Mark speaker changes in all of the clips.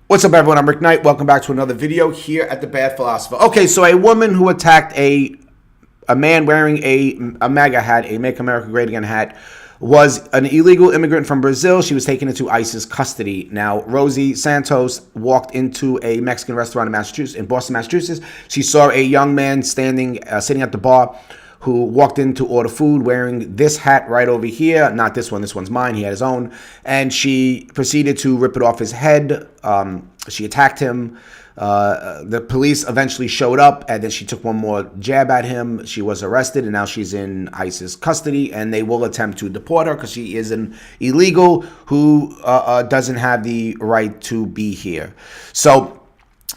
Speaker 1: What's up, everyone? I'm Rick Knight. Welcome back to another video here at The Bad Philosopher. Okay, so a woman who attacked a man wearing a MAGA hat, a Make America Great Again hat, was an illegal immigrant from Brazil. She was taken into ICE's custody. Now, Rosie Santos walked into a Mexican restaurant in Boston, Massachusetts. She saw a young man sitting at the bar who walked in to order food wearing this hat right over here. Not this one. This one's mine. He had his own. And she proceeded to rip it off his head. She attacked him. The police eventually showed up, and then she took one more jab at him. She was arrested, and now she's in ICE's custody, and they will attempt to deport her because she is an illegal who doesn't have the right to be here. So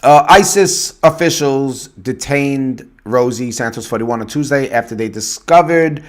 Speaker 1: ISIS officials detained Rosie Santos 41 on Tuesday after they discovered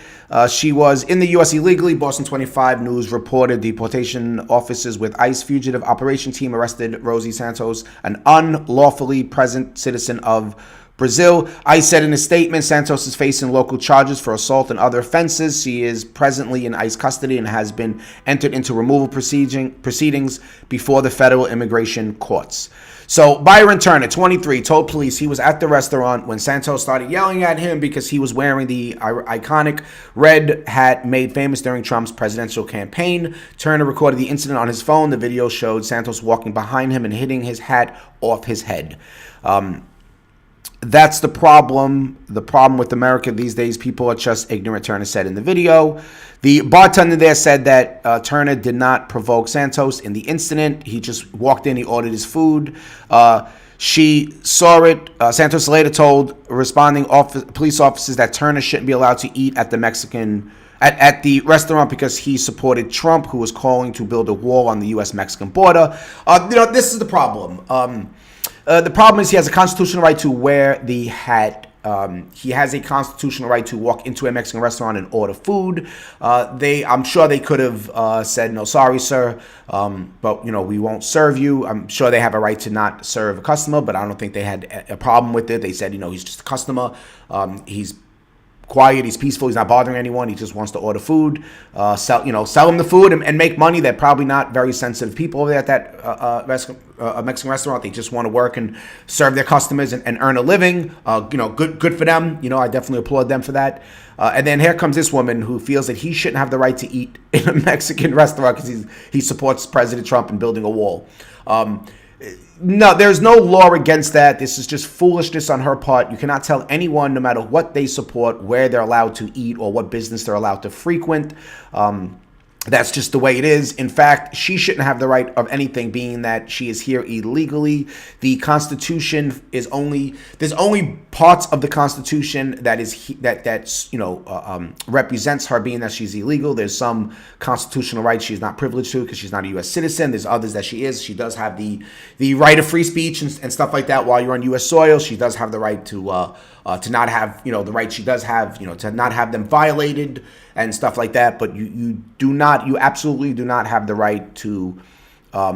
Speaker 1: she was in the U.S. illegally. Boston 25 News reported deportation officers with ICE fugitive operation team arrested Rosie Santos, an unlawfully present citizen of Brazil. ICE said in a statement, Santos is facing local charges for assault and other offenses. She is presently in ICE custody and has been entered into removal proceedings before the federal immigration courts. So Byron Turner, 23, told police he was at the restaurant when Santos started yelling at him because he was wearing the iconic red hat made famous during Trump's presidential campaign. Turner recorded the incident on his phone. The video showed Santos walking behind him and hitting his hat off his head. That's the problem. The problem with America these days, people are just ignorant, Turner said in the video. The bartender there said that Turner did not provoke Santos in the incident. He just walked in, he ordered his food. She saw it. Santos later told responding police officers that Turner shouldn't be allowed to eat at the restaurant because he supported Trump, who was calling to build a wall on the U.S.-Mexican border. This is the problem. The problem is he has a constitutional right to wear the hat. He has a constitutional right to walk into a Mexican restaurant and order food. I'm sure they could have said, no, sorry, sir, but, we won't serve you. I'm sure they have a right to not serve a customer, but I don't think they had a problem with it. They said, he's just a customer. He's quiet, he's peaceful, he's not bothering anyone, he just wants to order food, sell him the food and make money. They're probably not very sensitive people over there at that Mexican restaurant. They just want to work and serve their customers and earn a living. Good for them. I definitely applaud them for that. And then here comes this woman who feels that he shouldn't have the right to eat in a Mexican restaurant because he supports President Trump in building a wall. No, there's no law against that. This is just foolishness on her part. You cannot tell anyone, no matter what they support, where they're allowed to eat or what business they're allowed to frequent. That's just the way it is. In fact, she shouldn't have the right of anything, being that she is here illegally. The Constitution there's only parts of the Constitution that represents her, being that she's illegal. There's some constitutional rights she's not privileged to because she's not a U.S. citizen. There's others that she is. She does have the right of free speech and stuff like that while you're on U.S. soil. She does have the right to not have, the right she does have, to not have them violated and stuff like that. But you absolutely do not have the right to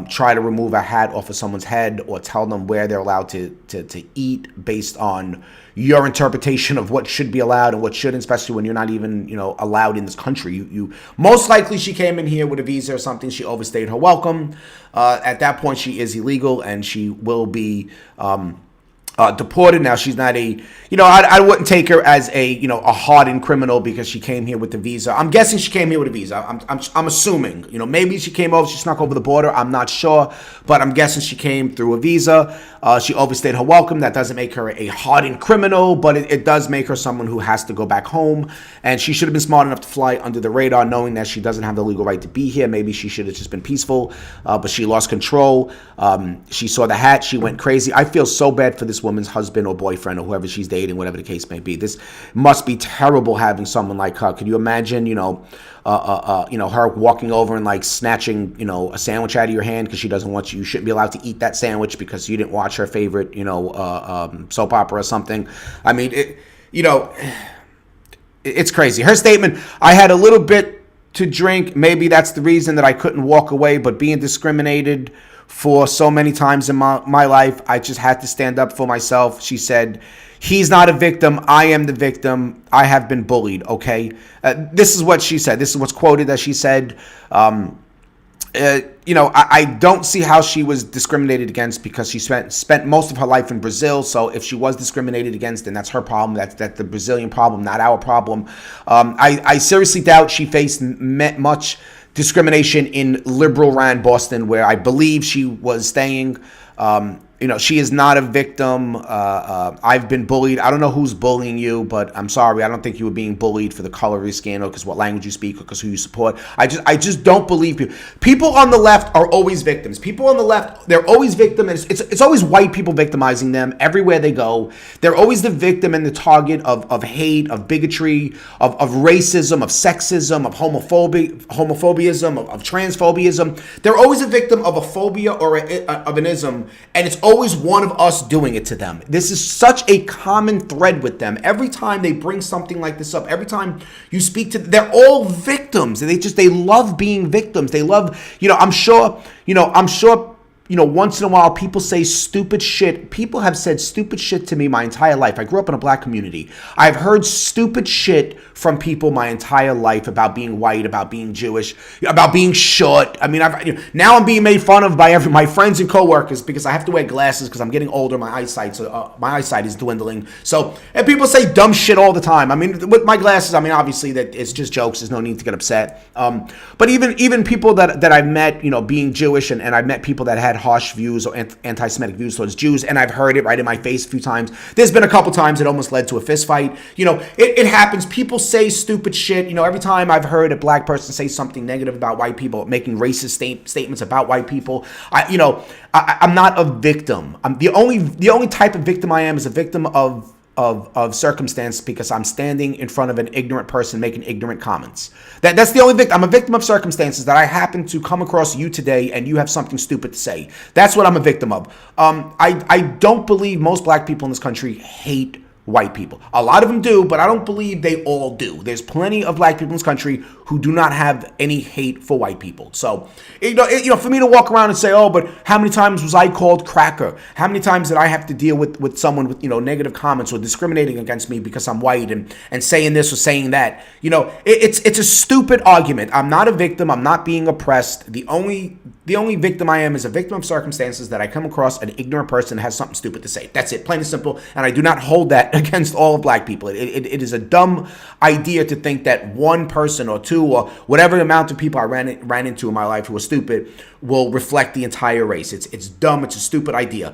Speaker 1: try to remove a hat off of someone's head or tell them where they're allowed to eat based on your interpretation of what should be allowed and what shouldn't, especially when you're not even, allowed in this country. You most likely she came in here with a visa or something. She overstayed her welcome. At that point, she is illegal and she will be deported. Now, she's not I wouldn't take her as a hardened criminal because she came here with the visa. I'm guessing she came here with a visa. I'm assuming, maybe she came over, she snuck over the border. I'm not sure, but I'm guessing she came through a visa. She overstayed her welcome. That doesn't make her a hardened criminal, but it does make her someone who has to go back home. And she should have been smart enough to fly under the radar, knowing that she doesn't have the legal right to be here. Maybe she should have just been peaceful, but she lost control. She saw the hat. She went crazy. I feel so bad for this woman's husband or boyfriend or whoever she's dating, whatever the case may be. This must be terrible having someone like her. Could you imagine, her walking over and snatching, a sandwich out of your hand because she doesn't want you. You shouldn't be allowed to eat that sandwich because you didn't watch her favorite, soap opera or something. I mean, it's crazy. Her statement, I had a little bit to drink. Maybe that's the reason that I couldn't walk away, but being discriminated for so many times in my life, I just had to stand up for myself. She said, he's not a victim. I am the victim. I have been bullied, okay? This is what she said. This is what's quoted that she said. I don't see how she was discriminated against because she spent most of her life in Brazil. So if she was discriminated against, then that's her problem. That's the Brazilian problem, not our problem. I seriously doubt she faced much discrimination in liberal ran Boston, where I believe she was staying. She is not a victim. I've been bullied. I don't know who's bullying you, but I'm sorry. I don't think you were being bullied for the color of your skin or because what language you speak or because who you support. I just don't believe people. People on the left are always victims. People on the left, they're always victims. It's always white people victimizing them everywhere they go. They're always the victim and the target of hate, of bigotry, of racism, of sexism, of homophobiaism, of transphobism. They're always a victim of a phobia or of an ism, and it's always one of us doing it to them. This is such a common thread with them. Every time they bring something like this up, every time you speak to them, they're all victims. They love being victims. They love, I'm sure, once in a while people say stupid shit. People have said stupid shit to me my entire life. I grew up in a black community. I've heard stupid shit from people my entire life about being white, about being Jewish, about being short. I mean, now I'm being made fun of by my friends and coworkers because I have to wear glasses because I'm getting older. My eyesight is dwindling. So, and people say dumb shit all the time. I mean, with my glasses, obviously that it's just jokes. There's no need to get upset. But even people that I've met, being Jewish, and I've met people that had harsh views or anti-Semitic views towards Jews, and I've heard it right in my face a few times. There's been a couple times it almost led to a fist fight. It happens. People say stupid shit. Every time I've heard a black person say something negative about white people, making racist statements about white people, I'm not a victim. I'm the only type of victim I am is a victim of circumstance because I'm standing in front of an ignorant person making ignorant comments. That's the only victim. I'm a victim of circumstances that I happen to come across you today and you have something stupid to say. That's what I'm a victim of. I don't believe most black people in this country hate white people. A lot of them do, but I don't believe they all do. There's plenty of black people in this country who do not have any hate for white people. So, for me to walk around and say, oh, but how many times was I called cracker? How many times did I have to deal with someone with, negative comments or discriminating against me because I'm white and saying this or saying that? It's a stupid argument. I'm not a victim. I'm not being oppressed. The only victim I am is a victim of circumstances that I come across an ignorant person that has something stupid to say. That's it, plain and simple. And I do not hold that against all of black people. It is a dumb idea to think that one person or two or whatever amount of people I ran into in my life who were stupid will reflect the entire race. It's dumb. It's a stupid idea.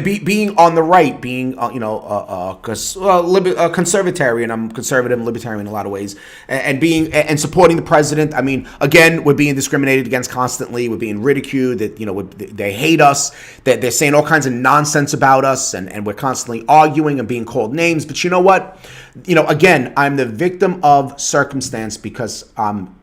Speaker 1: Being on the right, being conservatarian, I'm conservative and libertarian in a lot of ways, and supporting the president. I mean, again, we're being discriminated against constantly. We're being ridiculed. That they hate us. That they're saying all kinds of nonsense about us, and we're constantly arguing and being called names. But you know what? Again, I'm the victim of circumstance because I'm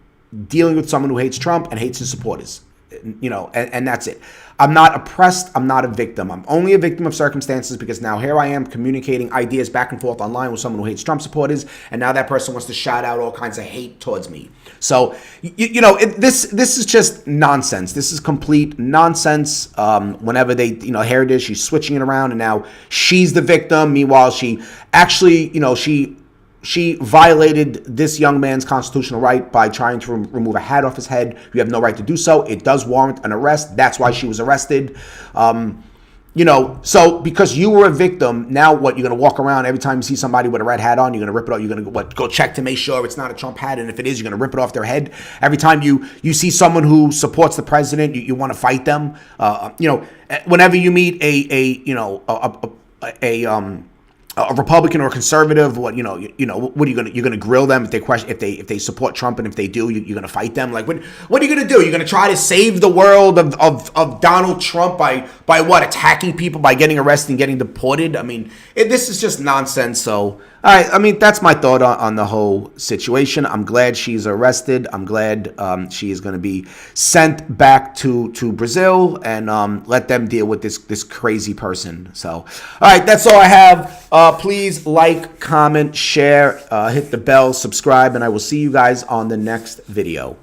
Speaker 1: dealing with someone who hates Trump and hates his supporters. And that's it. I'm not oppressed. I'm not a victim. I'm only a victim of circumstances because now here I am communicating ideas back and forth online with someone who hates Trump supporters, and now that person wants to shout out all kinds of hate towards me. So, this is just nonsense. This is complete nonsense. Whenever they, here it is, she's switching it around, and now she's the victim. Meanwhile, she actually, she violated this young man's constitutional right by trying to remove a hat off his head. You have no right to do so. It does warrant an arrest. That's why she was arrested. So because you were a victim, now what? You're going to walk around every time you see somebody with a red hat on, you're going to rip it off. You're going to go check to make sure it's not a Trump hat. And if it is, you're going to rip it off their head. Every time you see someone who supports the president, you want to fight them. Whenever you meet a Republican or a conservative, what are you gonna grill them if they support Trump, and if they do, you're gonna fight them? Like, what are you gonna do? You're gonna try to save the world of Donald Trump by what? Attacking people, by getting arrested and getting deported? I mean, this is just nonsense. So, all right, that's my thought on the whole situation. I'm glad she's arrested. I'm glad she is going to be sent back to Brazil and let them deal with this crazy person. So, all right, that's all I have. Please like, comment, share, hit the bell, subscribe, and I will see you guys on the next video.